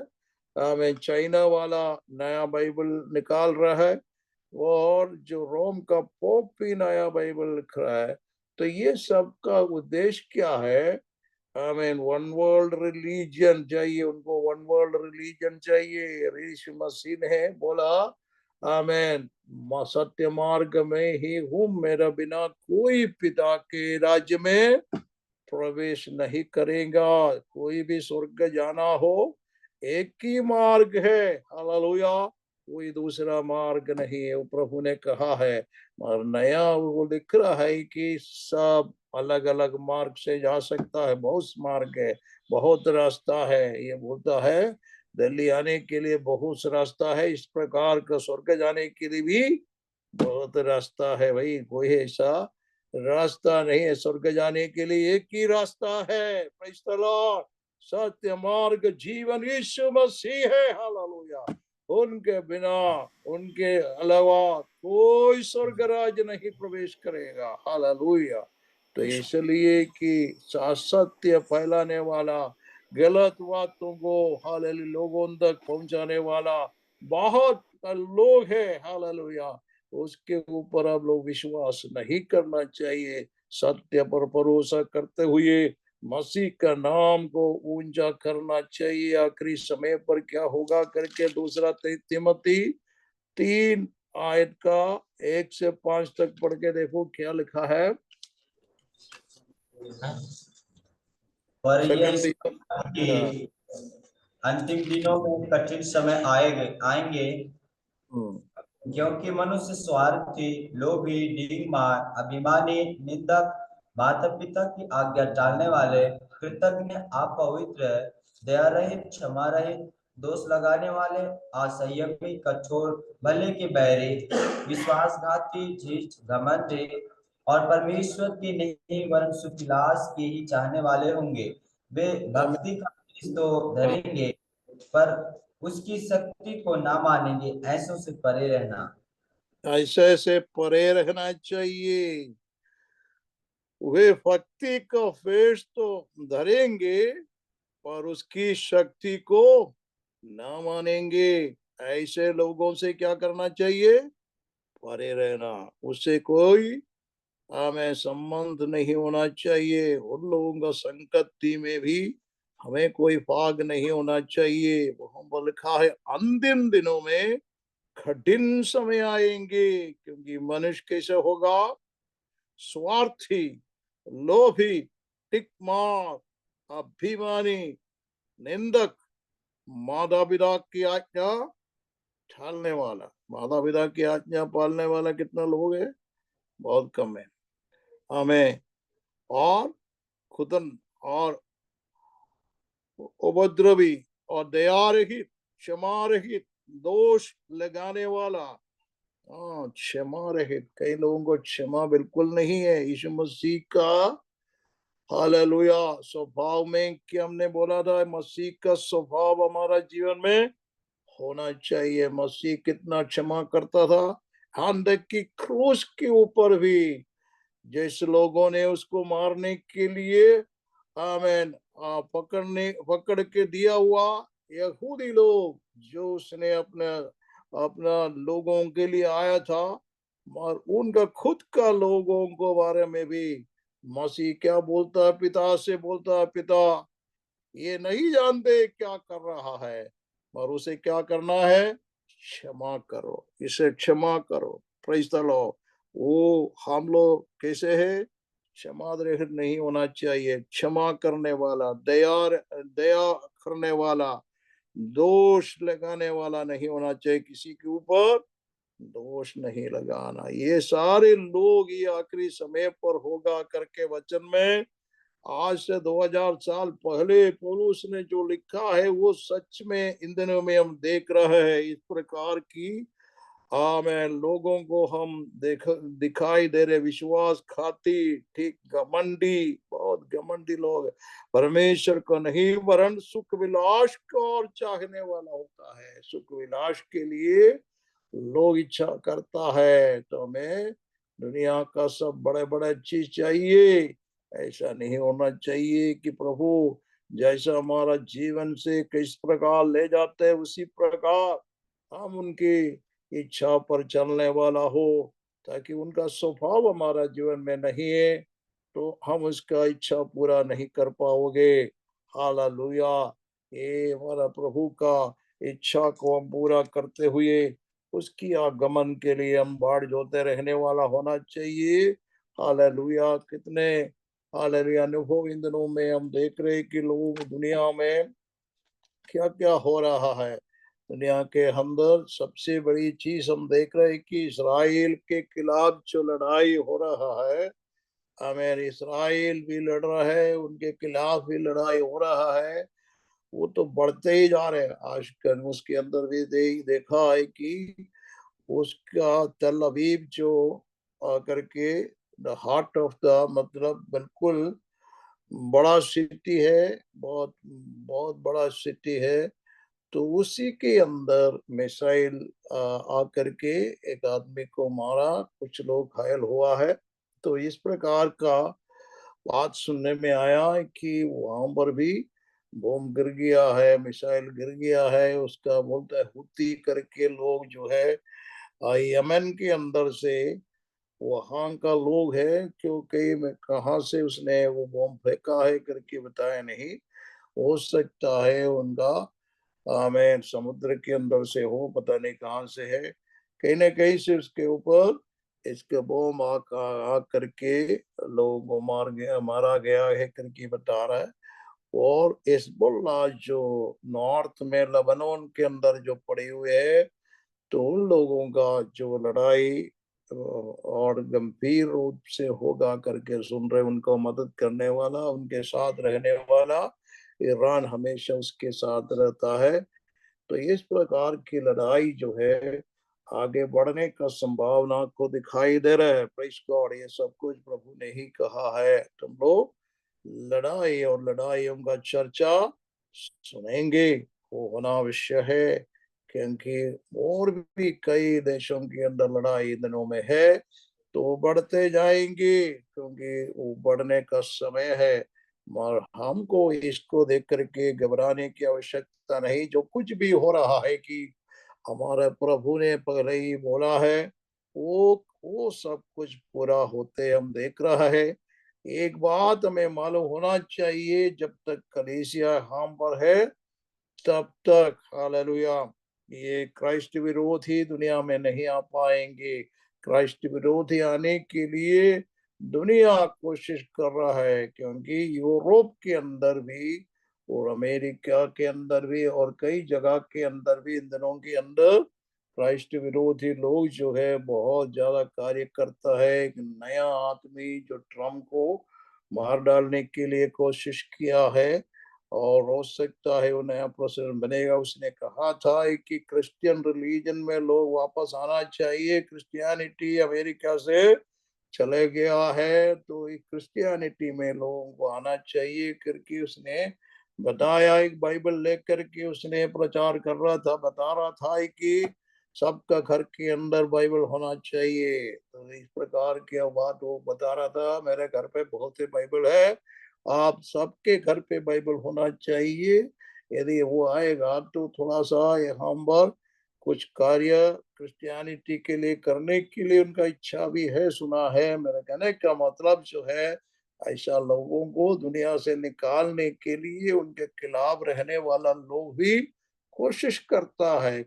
A: हमें चाइना वाला नया बाइबल निकाल रहा है और जो रोम का पोप भी नया बाइबल लिख रहा है। तो ये सब का उद्देश्य क्या है? आमीन। वन वर्ल्ड रिलीजन चाहिए उनको, वन वर्ल्ड रिलीजन चाहिए। यीशु मसीह ने बोला आमीन, सत्य मार्ग में ही हूँ, मेरा बिना कोई पिता के राज्य में प्रवेश नहीं करेगा। कोई भी स्वर्ग जाना हो एक ही मार्ग है। हालेलुया। कोई दूसरा मार्ग नहीं है, वो प्रभु ने कहा है। और नया वो लिख रहा है कि सब अलग अलग मार्ग से जा सकता है, बहुत मार्ग है, बहुत रास्ता है। ये बोलता है दिल्ली आने के लिए बहुत रास्ता है, इस प्रकार का स्वर्ग जाने के लिए भी बहुत रास्ता है भाई। कोई ऐसा रास्ता नहीं है स्वर्ग जाने के लिए, एक ही रास्ता है, प्रेज़ द लॉर्ड। सत्य मार्ग जीवन यीशु मसीह है, हालेलुया। उनके बिना, उनके अलावा कोई स्वर्ग राज नहीं प्रवेश करेगा, हालेलुया। तो इसलिए कि सत्य फैलाने वाला, गलत बातों को हालेलुया लोगों तक पहुंचाने वाला बहुत लोग है, हालेलुया। उसके ऊपर आप लोग विश्वास नहीं करना चाहिए। सत्य पर भरोसा करते हुए मसीह का नाम को ऊंचा करना चाहिए। आखिरी समय पर क्या होगा करके दूसरा तिमोथी 3 आयत का 1 से 5 तक पढ़ के देखो क्या लिखा है।
C: पर ये
A: सेकंड
C: कि अंतिम दिनों में कठिन समय आएंगे, क्योंकि मनुष्य स्वार्थी, लोभी, डींगमार, अभिमानी, निंदक, माता पिता की आज्ञा टालने वाले, कृतज्ञ, अपवित्र, दया रहित, क्षमा रहित, दोष लगाने वाले, असंयमी, कठोर, भले के बैरी, विश्वासघाती, झूठ, घमंडी और परमेश्वर की नहीं वरन सुखविलास की ही चाहने वाले होंगे। वे भक्ति का बीज तो धरेंगे, पर उसकी शक्ति को ना मानेंगे। ऐसों से परे रहना,
A: ऐसे से परे रहना चाहिए। वे भक्ति का फेस तो धरेंगे पर उसकी शक्ति को ना मानेंगे। ऐसे लोगों से क्या करना चाहिए? परे रहना। उससे कोई हमें संबंध नहीं होना चाहिए। उन लोगों का संगति में भी हमें कोई भाग नहीं होना चाहिए। वहां पर लिखा है अंतिम दिनों में कठिन समय आएंगे, क्योंकि मनुष्य कैसे होगा? स्वार्थी, लोभी, टिकमार, अभिमानी, निंदक, माता पिता की आज्ञा टालने वाला। माता पिता की आज्ञा पालने वाला कितना लोग है? बहुत कम है। हमें और खुदन और उपद्रवी और दया रहित, क्षमा रहित, दोष लगाने वाला। हाँ, क्षमा रहित। कई लोगों को क्षमा बिल्कुल नहीं है। यीशु मसीह का हालेलुया स्वभाव में कि हमने बोला था मसीह का स्वभाव हमारा जीवन में होना चाहिए। मसीह कितना क्षमा करता था। हाँ, तक की क्रूस के ऊपर भी जिस लोगों ने उसको मारने के लिए आमेन पकड़ के दिया हुआ यहूदी लोग, जो उसने अपने अपना लोगों के लिए आया था, और उनका खुद का लोगों को बारे में भी मसीह क्या बोलता है? पिता से बोलता है, पिता ये नहीं जानते क्या कर रहा है। और उसे क्या करना है? क्षमा करो, इसे क्षमा करो। Praise the Lord. वो हम लोग कैसे है? क्षमा रहित नहीं होना चाहिए। क्षमा करने वाला, दया करने वाला, दोष लगाने वाला नहीं होना चाहिए। किसी के ऊपर दोष नहीं लगाना। ये सारे लोग ये आखिरी समय पर होगा करके वचन में आज से 2000 साल पहले पौलुस ने जो लिखा है वो सच में इन दिनों में हम देख रहे हैं। इस प्रकार की मैं लोगों को हम दिखाई दे रहे। विश्वास खाती, ठीक, घमंडी, बहुत घमंडी लोग। परमेश्वर को नहीं वरन सुख विलास को और चाहने वाला होता है। सुख विलास के लिए लोग इच्छा करता है, तो हमें दुनिया का सब बड़े बड़े चीज चाहिए। ऐसा नहीं होना चाहिए कि प्रभु जैसा हमारा जीवन से किस प्रकार ले जाते हैं उसी प्रकार हम उनकी इच्छा पर चलने वाला हो, ताकि उनका स्वभाव हमारा जीवन में नहीं है तो हम उसका इच्छा पूरा नहीं कर पाओगे। हालेलुया। ये हमारा प्रभु का इच्छा को हम पूरा करते हुए उसकी आगमन के लिए हम बाढ़ जोते रहने वाला होना चाहिए। हालेलुया। कितने हालेलुया अनुभव इन दिनों में हम देख रहे हैं कि लोग दुनिया में क्या क्या हो रहा है। दुनिया के अंदर सबसे बड़ी चीज हम देख रहे हैं कि इसराइल के खिलाफ जो लड़ाई हो रहा है, हमें इसराइल भी लड़ रहा है, उनके खिलाफ भी लड़ाई हो रहा है। वो तो बढ़ते ही जा रहे हैं। आजकल उसके अंदर भी देखा है कि उसका तल अवीव जो करके द हार्ट ऑफ द मतलब बिल्कुल बड़ा सिटी है, बहुत बहुत बड़ा सिटी है। तो उसी के अंदर मिसाइल आकर के एक आदमी को मारा, कुछ लोग घायल हुआ है। तो इस प्रकार का बात सुनने में आया है कि वहां पर भी बम गिर गया है, मिसाइल गिर गया है। उसका बोलता है हुती करके लोग जो है यमन के अंदर से वहां का लोग है, क्योंकि मैं कहाँ से उसने वो बम फेंका है करके बताया नहीं। हो सकता है उनका मैं समुद्र के अंदर से हो, पता नहीं कहाँ से है, कहीं ना कहीं से उसके ऊपर इसके बम आ करके लोगों को मारा गया है करके बता रहा है। और हिजबुल्लाह जो नॉर्थ में लेबनान के अंदर जो पड़े हुए है, तो उन लोगों का जो लड़ाई और गंभीर रूप से होगा करके सुन रहे, उनको मदद करने वाला, उनके साथ रहने वाला ईरान हमेशा उसके साथ रहता है। तो इस प्रकार की लड़ाई जो है आगे बढ़ने का संभावना को दिखाई दे रहा है। प्रेस गॉड, ये सब कुछ प्रभु ने ही कहा है। तुम लोग लड़ाई और लड़ाइयों का चर्चा सुनेंगे, वो होना आवश्यक है, क्योंकि और भी कई देशों के अंदर लड़ाई इन दिनों में है। तो बढ़ते जाएंगे, क्योंकि वो बढ़ने का समय है। और हमको इसको देख करके घबराने की आवश्यकता नहीं। जो कुछ भी हो रहा है कि हमारे प्रभु ने पहले ही बोला है, वो सब कुछ पूरा होते हम देख रहा है। एक बात हमें मालूम होना चाहिए, जब तक कलीसिया हम पर है तब तक हालेलुया ये क्राइस्ट विरोधी दुनिया में नहीं आ पाएंगे। क्राइस्ट विरोधी आने के लिए दुनिया कोशिश कर रहा है, क्योंकि यूरोप के अंदर भी और अमेरिका के अंदर भी और कई जगह के अंदर भी इन दिनों के अंदर क्राइस्ट विरोधी लोग जो है बहुत ज्यादा कार्य करता है। एक नया आदमी जो ट्रम्प को मार डालने के लिए कोशिश किया है, और हो सकता है वो नया प्रेसिडेंट बनेगा। उसने कहा था कि क्रिश्चियन रिलीजन में लोग वापस आना चाहिए, क्रिश्चियनिटी अमेरिका से चले गया है, तो क्रिश्चियनिटी में लोगों को आना चाहिए करके उसने बताया। एक बाइबल लेकर के उसने प्रचार कर रहा था, बता रहा था कि सबका घर के अंदर बाइबल होना चाहिए। तो इस प्रकार की बात वो बता रहा था। मेरे घर पे बहुत से बाइबल है, आप सबके घर पे बाइबल होना चाहिए। यदि वो आएगा तो थोड़ा सा यहाँ पर कुछ कार्य क्रिश्चियनिटी के लिए करने के लिए उनका इच्छा भी है, सुना है। मेरे कहने का मतलब जो है, ऐसा लोगों को दुनिया से निकालने के लिए उनके खिलाफ रहने वाला लोग भी कोशिश करता है।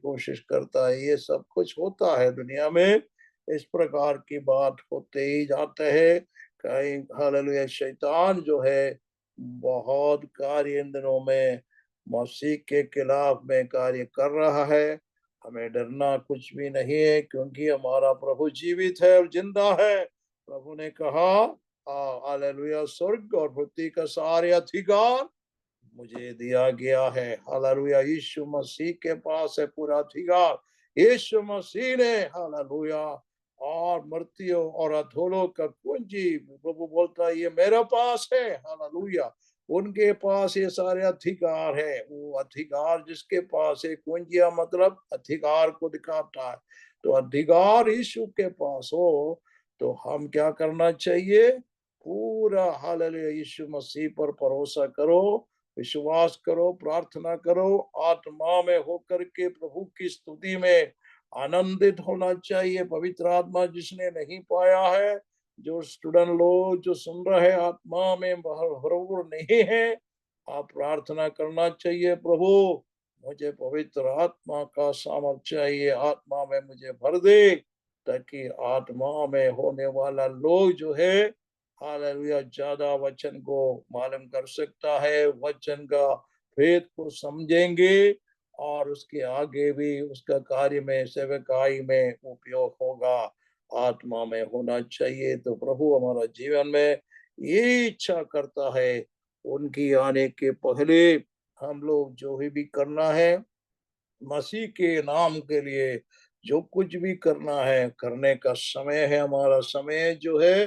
A: ये सब कुछ होता है दुनिया में, इस प्रकार की बात होते ही जाते हैं। कहीं हालेलुया शैतान जो है बहुत कार्य इन दिनों में मसीह के खिलाफ में कार्य कर रहा है। हमें डरना कुछ भी नहीं है, क्योंकि हमारा प्रभु जीवित है और जिंदा है। प्रभु ने कहा हालेलुया स्वर्ग और पृथ्वी का सारे अधिकार मुझे दिया गया है। हालेलुया यीशु मसीह के पास है पूरा अधिकार। यीशु मसीह ने हालेलुया और मृत्यु और अधोलोक का कुंजी, प्रभु बोलता है ये मेरे पास है। हालेलुया उनके पास ये सारे अधिकार है। वो अधिकार जिसके पास है, कुंजिया मतलब अधिकार को दिखाता है। तो अधिकार यीशु के पास हो तो हम क्या करना चाहिए? पूरा हालेलुया यीशु मसीह पर भरोसा करो, विश्वास करो, प्रार्थना करो, आत्मा में होकर के प्रभु की स्तुति में आनंदित होना चाहिए। पवित्र आत्मा जिसने नहीं पाया है, जो स्टूडेंट लोग जो सुन रहे आत्मा में भरपूर नहीं है, आप प्रार्थना करना चाहिए, प्रभु मुझे पवित्र आत्मा का सामर्थ्य चाहिए, आत्मा में मुझे भर दे, ताकि आत्मा में होने वाला लोग जो है हालेलुया ज्यादा वचन को मालूम कर सकता है, वचन का भेद को समझेंगे, और उसके आगे भी उसका कार्य में सेवकाई में उपयोग होगा। आत्मा में होना चाहिए। तो प्रभु हमारा जीवन में ये इच्छा करता है, उनकी आने के पहले हम लोग जो भी करना है मसीह के नाम के लिए, जो कुछ भी करना है करने का समय है। हमारा समय जो है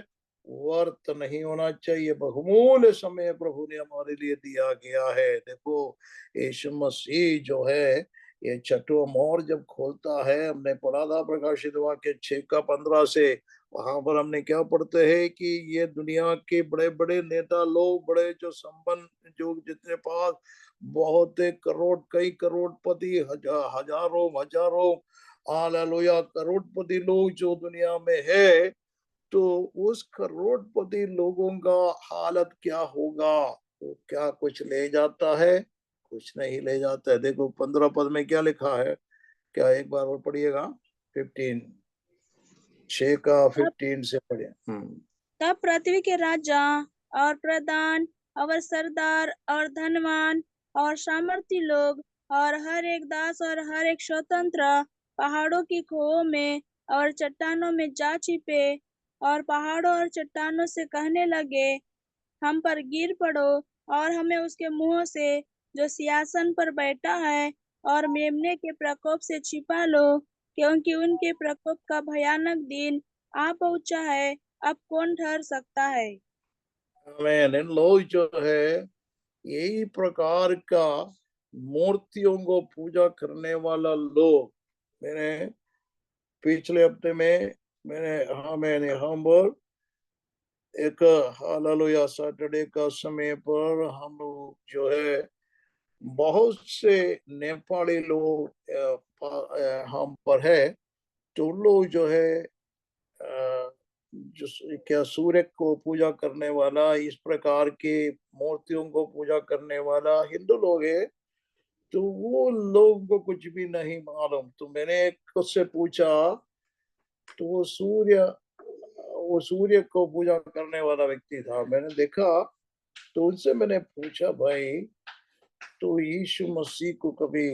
A: व्यर्थ नहीं होना चाहिए, बहुमूल्य समय प्रभु ने हमारे लिए दिया गया है। देखो यीशु मसीह जो है ये छठवां मोहर जब खोलता है, हमने पढ़ा था प्रकाशित वाक्य 6:15 से, वहां पर हमने क्या पढ़ते हैं कि ये दुनिया के बड़े बड़े नेता लोग, बड़े जो संबंध, जो जितने पास बहुत करोड़, कई करोड़पति, हजारों हजारों हालेलुया करोड़पति लोग जो दुनिया में है, तो उस करोड़पति लोगों का हालत क्या होगा? वो क्या कुछ ले जाता है? कुछ नहीं ले जाता है। देखो 15 पद में क्या लिखा है, क्या एक बार और पढ़िएगा? 15 6 का 15 से पढ़िए।
B: तब पृथ्वी के राजा और प्रधान और सरदार और धनवान और सामर्थी लोग और हर एक दास और हर एक स्वतंत्र पहाड़ों की खोहों में और चट्टानों में जा छिपे और पहाड़ों और चट्टानों से कहने लगे, हम पर गिर पड़ो और हमें उसके मुंह से जो सिंहासन पर बैठा है और मेमने के प्रकोप से छिपा लो, क्योंकि उनके प्रकोप का भयानक दिन आ पहुंचा है। अब कौन ठहर सकता है?
A: आमीन। इन लोग जो है यही प्रकार का मूर्तियों को पूजा करने वाला लोग, मैंने पिछले हफ्ते में मैंने हम पर एक हालेलुया सैटरडे का समय पर हम लोग जो है बहुत से नेपाली लोग हम पर है, तो उन लोग जो है जो क्या सूर्य को पूजा करने वाला, इस प्रकार के मूर्तियों को पूजा करने वाला हिंदू लोग है, तो वो लोगों को कुछ भी नहीं मालूम। तो मैंने खुद से पूछा, तो वो सूर्य को पूजा करने वाला व्यक्ति था, मैंने देखा, तो उनसे मैंने पूछा, भाई तो यीशु मसीह को कभी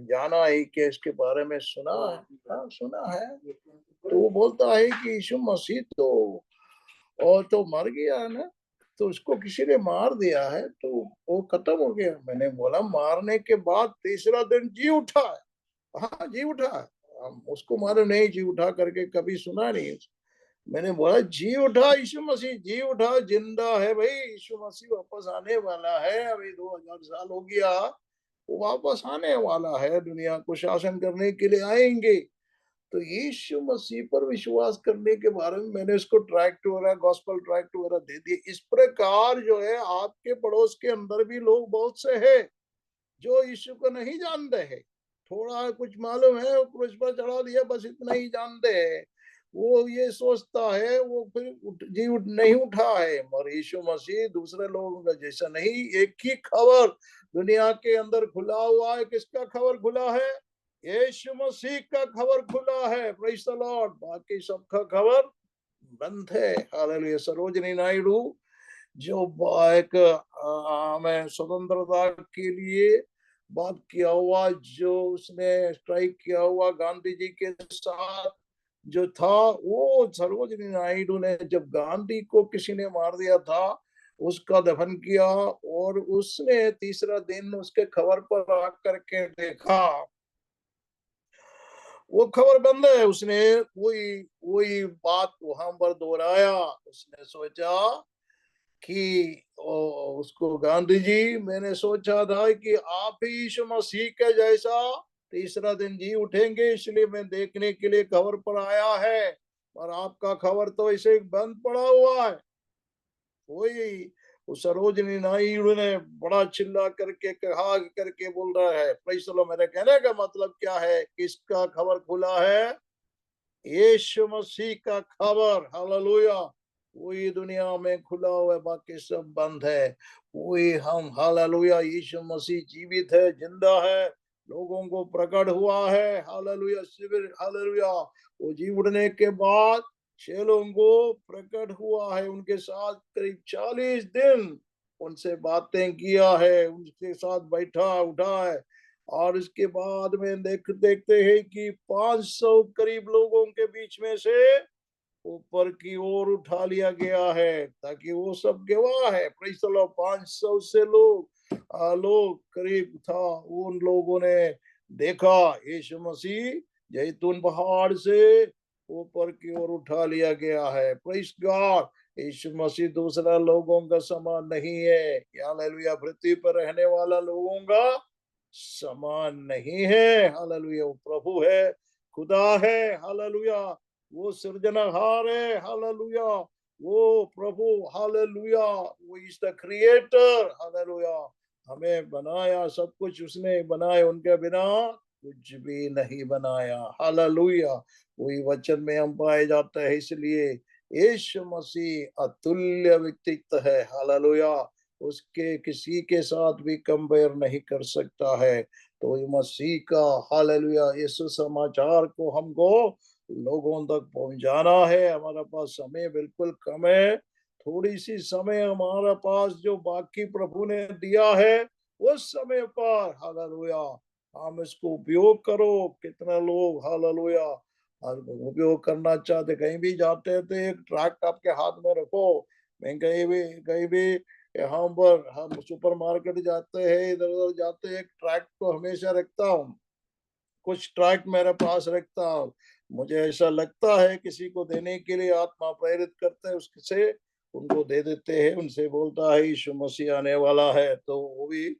A: जाना है क्या, इसके बारे में सुना है? हाँ सुना है। तो वो बोलता है कि यीशु मसीह तो मर गया है ना, तो उसको किसी ने मार दिया है, तो वो खत्म हो गया। मैंने बोला मारने के बाद तीसरा दिन जी उठा है। हाँ जी उठा है, हम उसको मारे नहीं, जी उठा करके कभी सुना नहीं। मैंने बोला जी उठा, यीशु मसीह जी उठा, जिंदा है भाई, यीशु मसीह वापस आने वाला है। अभी 2000 साल हो गया, वो वापस आने वाला है, दुनिया को शासन करने के लिए आएंगे। तो यीशु मसीह पर विश्वास करने के बारे में मैंने उसको ट्रैक्ट वगैरह, गॉस्पेल ट्रैक्ट वगैरह दे दिए। इस प्रकार जो है आपके पड़ोस के अंदर भी लोग बहुत से हैं जो यीशु को नहीं जानते हैं, थोड़ा कुछ मालूम है, वो क्रूस पर चढ़ा दिया, बस इतना ही जानते हैं। वो ये सोचता है, वो फिर नहीं उठा है। और यीशु मसीह दूसरे लोगों का जैसा नहीं। एक ही खबर दुनिया के अंदर खुला हुआ है। किसका खबर खुला है? यीशु मसीह का खबर खुला है। Praise the Lord. बाकी सबका खबर बंद है। हालेलुया। सरोजनी नायडू जो एक हमें स्वतंत्रता के लिए बात किया हुआ, जो उसने स्ट्राइक किया हुआ गांधी जी के साथ जो था, वो सरोजनी नायडू ने जब गांधी को किसी ने मार दिया था, उसका दफन किया, और उसने तीसरा दिन उसके खबर पर आकर के देखा, वो खबर बंद है। उसने वही वही बात वहां पर दोहराया। उसने सोचा कि उसको, गांधी जी, मैंने सोचा था कि आप ही यीशु मसीह के जैसा तीसरा दिन जी उठेंगे, इसलिए मैं देखने के लिए खबर पर आया है, और आपका खबर तो ऐसे बंद पड़ा हुआ है। वही उस सरोजनी नायडू ने बड़ा चिल्ला करके कहा करके बोल रहा है। Praise the Lord. मेरे कहने का मतलब क्या है? किसका खबर खुला है? यीशु मसीह का खबर। हालेलुया। वही दुनिया में खुला हुआ है, बाकी सब बंद है। वही हम, हालेलुया, यीशु मसीह जीवित है, जिंदा है, लोगों को प्रकट हुआ है। हालेलुया। शिविर, हालेलुया। वो जी उठने के बाद चेलों को प्रकट हुआ है, उनके साथ करीब 40 दिन उनसे बातें किया है, उनके साथ बैठा उठा है। और इसके बाद में देखते हैं कि 500 करीब लोगों के बीच में से ऊपर की ओर उठा लिया गया है, ताकि वो सब गवाह है। Praise the Lord. 500 से लोग लोग करीब था, उन लोगों ने देखा यीशु मसीह जैतून पहाड़ से ऊपर की ओर उठा लिया गया है। Praise God. यीशु मसीह दूसरा लोगों का समान नहीं है। हालेलुया। पृथ्वी पर रहने वाला लोगों का समान नहीं है। हालेलुया। वो प्रभु है, खुदा है। हालेलुया। वो सृजनहार है। हालेलुया। वो प्रभु, हालेलुया, वो इज द क्रिएटर। हालेलुया। हमें बनाया, सब कुछ उसने बनाया, उनके बिना कुछ भी नहीं बनाया। हालेलुया। वही वचन में हम पाए जाते हैं। इसलिए यीशु मसीह अतुल्य व्यक्तित्व है। हालेलुया। उसके किसी के साथ भी कंपेयर नहीं कर सकता है। तो ये मसीह का, हालेलुया, इस समाचार को हमको लोगों तक पहुंचाना है। हमारे पास समय बिल्कुल कम है। थोड़ी सी समय हमारे पास जो बाकी प्रभु ने दिया है, उस समय पर, हालेलुया, हम इसको उपयोग करो। कितना लोग, हालेलुया, उपयोग करना चाहते, कहीं भी जाते हैं तो एक ट्रैक्ट आपके हाथ में रखो। मैं कहीं भी यहाँ पर हम सुपरमार्केट जाते हैं, इधर उधर जाते हैं, एक ट्रैक्ट को हमेशा रखता हूँ। कुछ ट्रैक्ट मेरे पास रखता हूँ। मुझे ऐसा लगता है किसी को देने के लिए आत्मा प्रेरित करते हैं, उससे उनको दे देते हैं। उनसे बोलता है यीशु मसीह आने वाला है, तो वो भी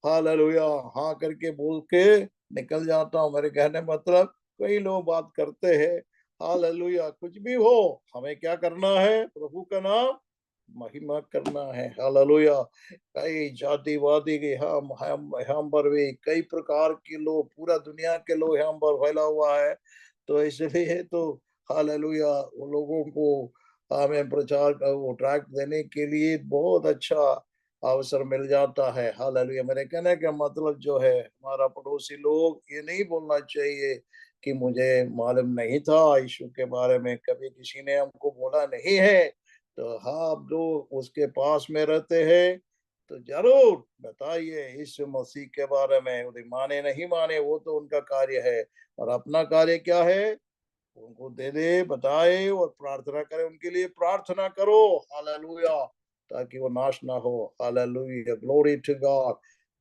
A: हालेलुया हाँ करके बोल के निकल जाता हूँ। मेरे कहने मतलब कई लोग बात करते हैं, हालेलुया, कुछ भी हो, हमें क्या करना है? प्रभु का नाम महिमा करना है। हालेलुया। कई जातिवादी के हम यहाँ पर भी कई प्रकार के लोग, पूरा दुनिया के लोग यहाँ पर फैला हुआ है। तो इसलिए तो हालेलुया, वो लोगों को हमें प्रचार वो ट्रैक्ट देने के लिए बहुत अच्छा अवसर मिल जाता है। हालेलुया। मेरे कहने का मतलब जो है, हमारा पड़ोसी लोग ये नहीं बोलना चाहिए कि मुझे मालूम नहीं था यीशु के बारे में, कभी किसी ने हमको बोला नहीं है। तो हाँ, आप जो उसके पास में रहते हैं तो जरूर बताइए यीशु मसीह के बारे में। उन्हें माने नहीं माने वो तो उनका कार्य है, और अपना कार्य क्या है? उनको दे दे, बताए और प्रार्थना करे, उनके लिए प्रार्थना करो। हालेलुया। ताकि वो नाश ना हो। हालेलुया। Glory to God.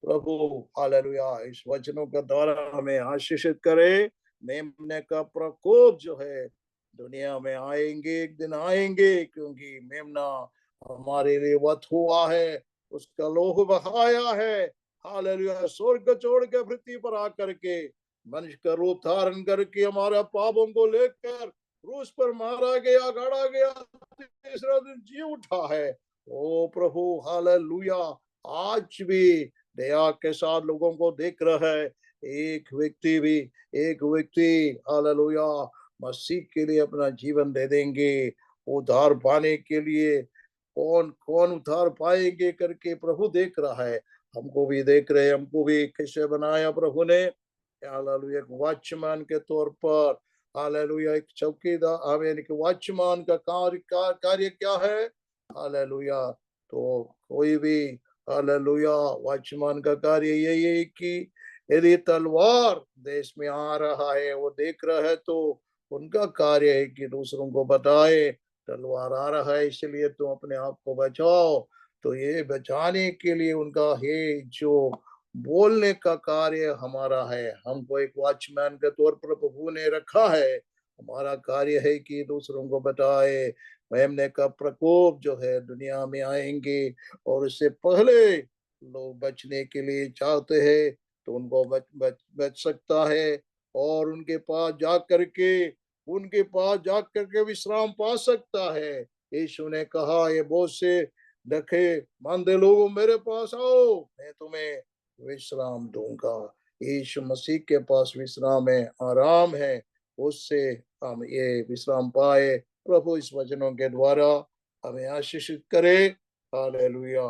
A: प्रभु, हालेलुया, इस वचनों के द्वारा हमें आशीषित करे। मेमने का प्रकोप जो है दुनिया में आएंगे, एक दिन आएंगे, क्योंकि मेमना हमारे लिए वध हुआ है, उसका लोह बहाया है। हालेलुया। स्वर्ग छोड़ के पृथ्वी पर आकर के मनुष्य का रूप धारण करके हमारा पापों को लेकर क्रूस पर मारा गया, गाड़ा गया, तीसरा दिन जी उठा है। ओ प्रभु, हालेलुया, आज भी दया के साथ लोगों को देख रहा है। एक व्यक्ति हालेलुया मसीह के लिए अपना जीवन दे देंगे, उद्धार पाने के लिए। कौन कौन उद्धार पाएंगे करके प्रभु देख रहा है। हमको भी देख रहे, हमको भी कैसे बनाया प्रभु ने। हालेलुया। एक वॉचमैन के तौर पर, हालेलुया, एक चौकीदार, हमें एक वॉचमैन का कार्य क्या है? हालेलुया। तो कोई भी, हालेलुया, वॉचमैन का कार्य यही है कि यदि तलवार देश में आ रहा है, वो देख रहा है, तो उनका कार्य है कि दूसरों को बताए तलवार आ रहा है, इसलिए तुम अपने आप को बचाओ। तो ये बचाने के लिए उनका है जो बोलने का कार्य हमारा है। हमको एक वॉचमैन के तौर पर प्रभु ने रखा है। हमारा कार्य है कि दूसरों को बताए मेमने का प्रकोप जो है दुनिया में आएंगे, और इससे पहले लोग बचने के लिए चाहते हैं तो उनको बच सकता है, और उनके पास जा करके विश्राम पा सकता है। यीशु ने कहा, ये बोझ से ढके मांदे लोगों, मेरे पास आओ, मैं तुम्हें विश्राम दूंगा। यीशु मसीह के पास विश्राम है, आराम है, उससे हम ये विश्राम पाए। प्रभु इस वचनों के द्वारा हमें आशीषित करे। हालेलुया।